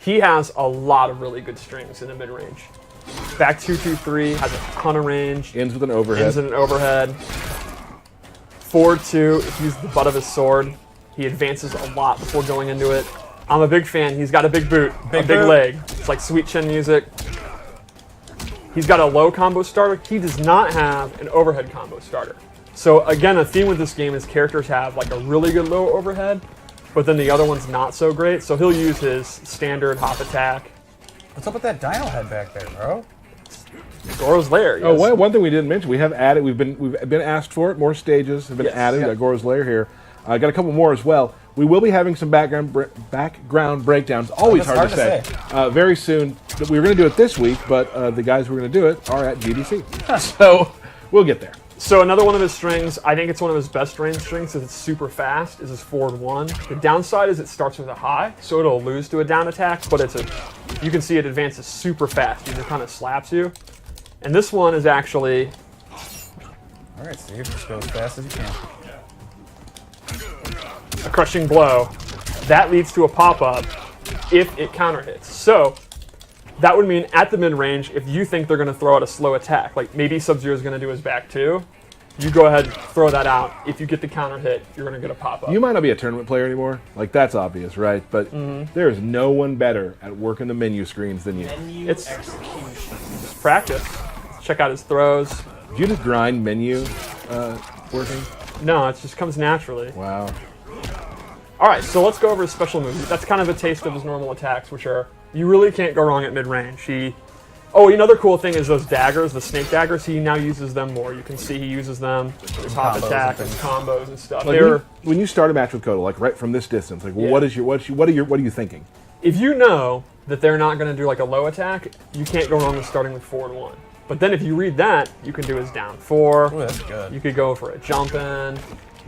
he has a lot of really good strings in the mid-range. Back 2-2-3 has a ton of range. Ends with an overhead. Ends in an overhead. Forward 2, if you use the butt of his sword, he advances a lot before going into it. I'm a big fan. He's got a big boot, a big leg. It's like Sweet Chin music. He's got a low combo starter. He does not have an overhead combo starter. So again, a theme with this game is characters have like a really good low overhead, but then the other one's not so great. So he'll use his standard hop attack. What's up with that dino head back there, bro? Goro's Lair. Yes. Oh, one thing we didn't mention, we have added. We've been asked for it. More stages have been added. Got Goro's Lair here. Got a couple more as well. We will be having some background breakdowns. Always hard to say. Very soon. We were going to do it this week, but the guys who are going to do it are at GDC. So we'll get there. So another one of his strings, I think it's one of his best range strings because it's super fast, is his forward 1. The downside is it starts with a high, so it'll lose to a down attack, but you can see it advances super fast. It just kind of slaps you. And this one is actually... All right, Steve, just go as fast as you can. A crushing blow. That leads to a pop-up if it counter hits. So that would mean at the mid-range, if you think they're going to throw out a slow attack, like maybe Sub-Zero is going to do his back 2, you go ahead and throw that out. If you get the counter hit, you're going to get a pop-up. You might not be a tournament player anymore. Like, that's obvious, right? But there is no one better at working the menu screens than you. It's practice. Check out his throws. Do you just grind menu working? No, it just comes naturally. Wow. All right, so let's go over his special moves. That's kind of a taste of his normal attacks, which are, you really can't go wrong at mid-range. Another cool thing is those daggers, the snake daggers, he now uses them more. You can see he uses them, his hop attack, his combos and stuff. Like when you start a match with Kotal, like right from this distance, like what are you thinking? If you know that they're not going to do like a low attack, you can't go wrong with starting with forward 1. But then if you read that, you can do his down 4. Ooh, that's good. You could go for a jump in.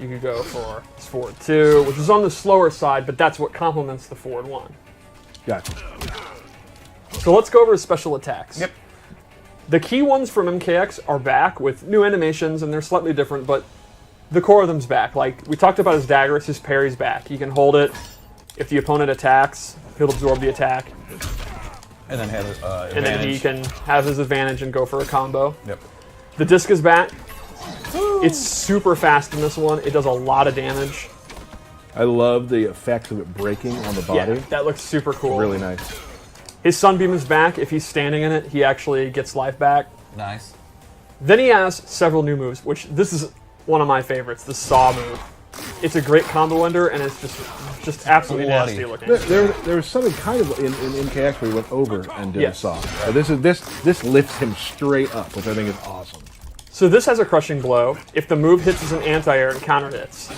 You could go for his forward 2, which is on the slower side, but that's what complements the forward 1. Gotcha. So let's go over his special attacks. Yep. The key ones from MKX are back with new animations, and they're slightly different, but the core of them's back. Like, we talked about his daggers, his parry's back. He can hold it. If the opponent attacks, he'll absorb the attack. And then have advantage. And then he can have his advantage and go for a combo. Yep. The disc is back. It's super fast in this one. It does a lot of damage. I love the effects of it breaking on the body. Yeah, that looks super cool. Really nice. His Sunbeam is back. If he's standing in it, he actually gets life back. Nice. Then he has several new moves, which this is one of my favorites, the Saw move. It's a great combo ender, and it's just absolutely nasty looking. There was something kind of in MKX where he went over and did a Saw. This lifts him straight up, which I think is awesome. So this has a crushing blow. If the move hits as an anti-air and counter hits,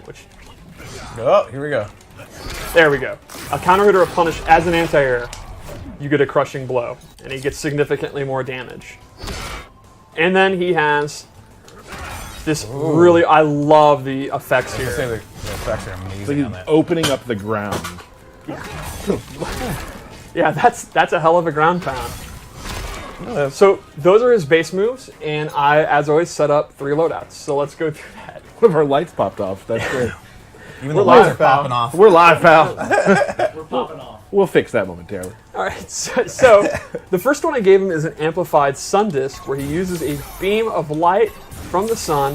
which... Oh, here we go. There we go. A counter hit or a punish as an anti-air, you get a crushing blow, and he gets significantly more damage. And then he has this really... I love the effects here. I was gonna say the effects are amazing Like on that. opening up the ground. Yeah, that's a hell of a ground pound. So those are his base moves, and I, as always, set up 3 loadouts. So let's go through that. One of our lights popped off. That's great. Even the lights are popping off. We're live, pal. We're popping off. We'll fix that momentarily. All right, so the first one I gave him is an amplified sun disk, where he uses a beam of light from the sun,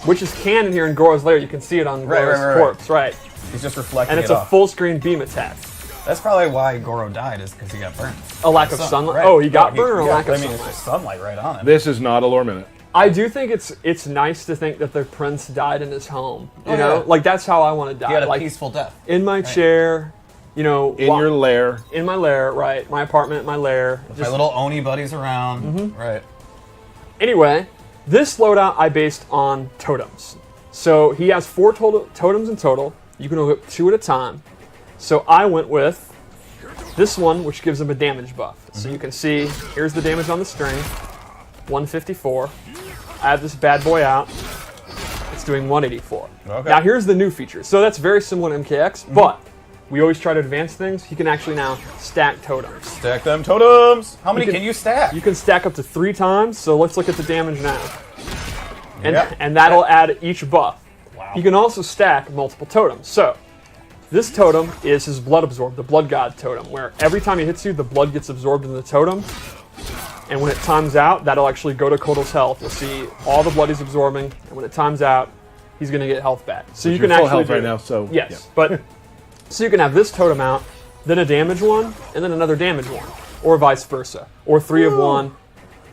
which is canon here in Goro's Lair. You can see it on Goro's corpse, right? He's just reflecting And it's it a off. full screen beam attack. That's probably why Goro died, is because he got burned. A lack of sunlight? Right. Oh, he got No, burned or a lack of I mean, sunlight? it's sunlight right on him. This is not a lore minute. I do think it's nice to think that the prince died in his home. You know? Yeah. Like, that's how I want to die. He had a like, peaceful death. in my chair, you know. In your lair. In my lair, right. My apartment, my lair. My little Oni buddies around. Right. Anyway, this loadout I based on totems. So he has 4 totems in total. You can hook up 2 at a time. So I went with this one, which gives him a damage buff. So you can see, here's the damage on the string, 154. I have this bad boy out. It's doing 184. Okay. Now here's the new feature. So that's very similar to MKX, but we always try to advance things. He can actually now stack totems. Stack them totems. How many can you stack? You can stack up to 3 times, so let's look at the damage now. And, Yep. and that'll add each buff. Wow. You can also stack multiple totems. So, This totem is his blood absorb, the blood god totem, where every time he hits you, the blood gets absorbed in the totem. And when it times out, that'll actually go to Kotal's health. You'll see all the blood he's absorbing, and when it times out, he's going to get health back. So you can full actually health do right now. So yes, yeah. but so you can have this totem out, then a damage one, and then another damage one, or vice versa, or 3 of one.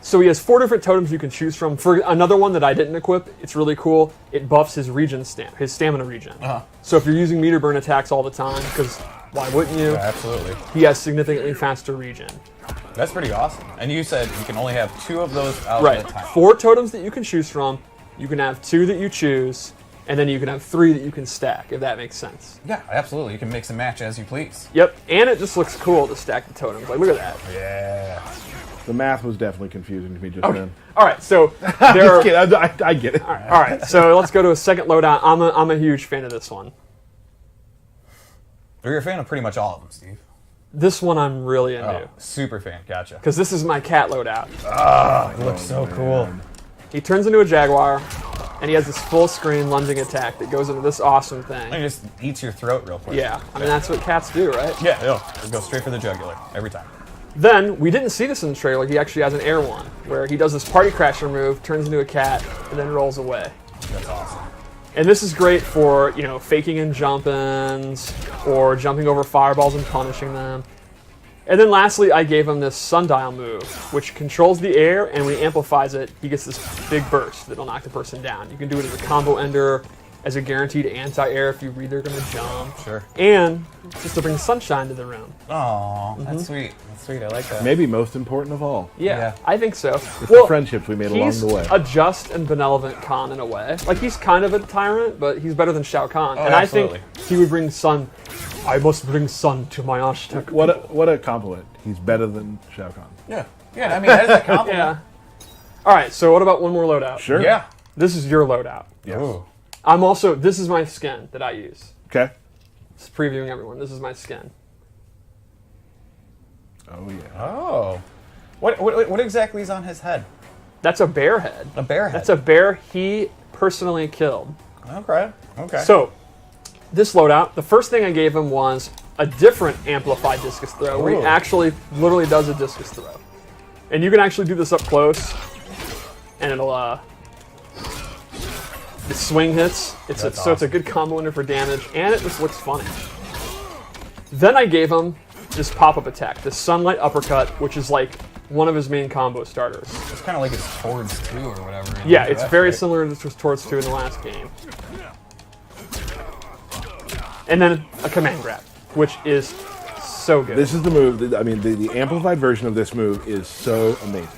So he has 4 different totems you can choose from. For another one that I didn't equip, it's really cool. It buffs his regen his stamina regen. So if you're using meter burn attacks all the time, because why wouldn't you? Yeah, absolutely. He has significantly faster regen. That's pretty awesome. And you said you can only have 2 of those out Right. at a time. 4 totems that you can choose from. You can have 2 that you choose, and then you can have 3 that you can stack, if that makes sense. Yeah, absolutely. You can mix and match as you please. Yep, and it just looks cool to stack the totems. Like, look at that. Yeah. The math was definitely confusing to me just then. All right, so I'm there just are, kidding. I get it. all right, so let's go to a second loadout. I'm a huge fan of this one. You're a fan of pretty much all of them, Steve. This one I'm really into, Oh, super fan. Gotcha. because this is my cat loadout. It looks so cool. He turns into a jaguar, and he has this full screen lunging attack that goes into this awesome It thing. just eats your throat real quick. Yeah, I mean, that's what cats do, right? Yeah, it'll go straight for the jugular every time. Then, we didn't see this in the trailer, he actually has an air one, where he does this party crasher move, turns into a cat, and then rolls away. That's awesome. And this is great for, faking in jump-ins, or jumping over fireballs and punishing them. And then lastly, I gave him this sundial move, which controls the air, and when he amplifies it, he gets this big burst that'll knock the person down. You can do it as a combo ender, as a guaranteed anti-air if you read they're going to jump. Sure. And just to bring sunshine to the room. Oh, that's sweet. That's sweet. I like that. Maybe most important of all. Yeah, Yeah. I think so. It's the friendships we made along He's the way. a just and benevolent Khan in a way. Like, he's kind of a tyrant, but he's better than Shao Kahn. Oh, and absolutely. I think he would bring sun. I must bring sun to my Aztec. What a compliment. He's better than Shao Kahn. Yeah. Yeah, I mean, that is a compliment. Yeah. All right, so what about one more loadout? Sure. Yeah. This is your loadout. Yes. Ooh. This is my skin that I use. Okay. Just previewing everyone. This is my skin. Oh yeah. Oh. What exactly is on his head? That's a bear head. A bear head. That's a bear he personally killed. Okay. Okay. So, this loadout, the first thing I gave him was a different amplified discus throw, where he Ooh. actually literally does a discus throw. And you can actually do this up close, and it'll, the swing hits. So it's a good combo ender for damage, and it just looks funny. Then I gave him this pop-up attack, this sunlight uppercut, which is like one of his main combo starters. it's kind of like his Towards 2 or whatever. Yeah, it's very similar to Towards 2 in the last game. And then a command grab, which is so good. This is the move. I mean, the amplified version of this move is so amazing.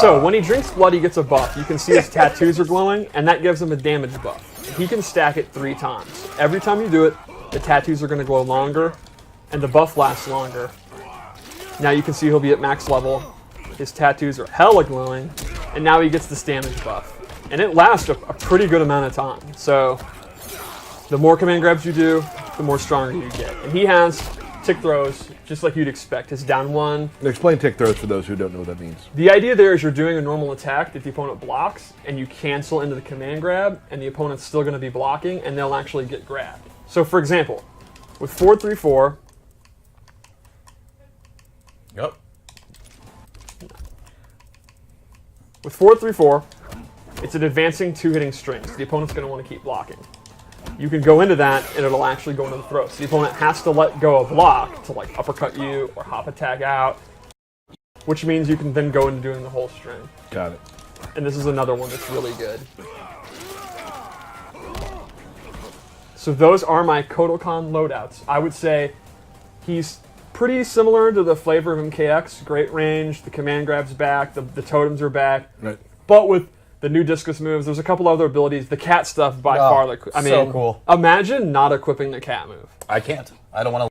So when he drinks blood, he gets a buff. You can see his tattoos are glowing, and that gives him a damage buff. He can stack it 3 times. Every time you do it, the tattoos are going to glow longer, and the buff lasts longer. Now you can see he'll be at max level. His tattoos are hella glowing, and now he gets this damage buff. And it lasts a pretty good amount of time. So the more command grabs you do, the more stronger you get. And he has tick throws, just like you'd expect. His down one. Explain tick throws for those who don't know what that means. The idea there is you're doing a normal attack that the opponent blocks, and you cancel into the command grab, and the opponent's still going to be blocking, and they'll actually get grabbed. So for example, with 4-3-4, Yep. with 4-3-4, it's an advancing 2-hitting string, so the opponent's going to want to keep blocking. You can go into that, and it'll actually go into the throat. So the opponent has to let go of block to like uppercut you or hop attack out, which means you can then go into doing the whole string. Got it. And this is another one that's really good. So those are my Kotal Kahn loadouts. I would say he's pretty similar to the flavor of MKX. Great range, the command grab's back, the totems are back. Right. But with the new discus moves, there's a couple other abilities. The cat stuff by far. I mean, so cool. Imagine not equipping the cat move. I can't. I don't want to.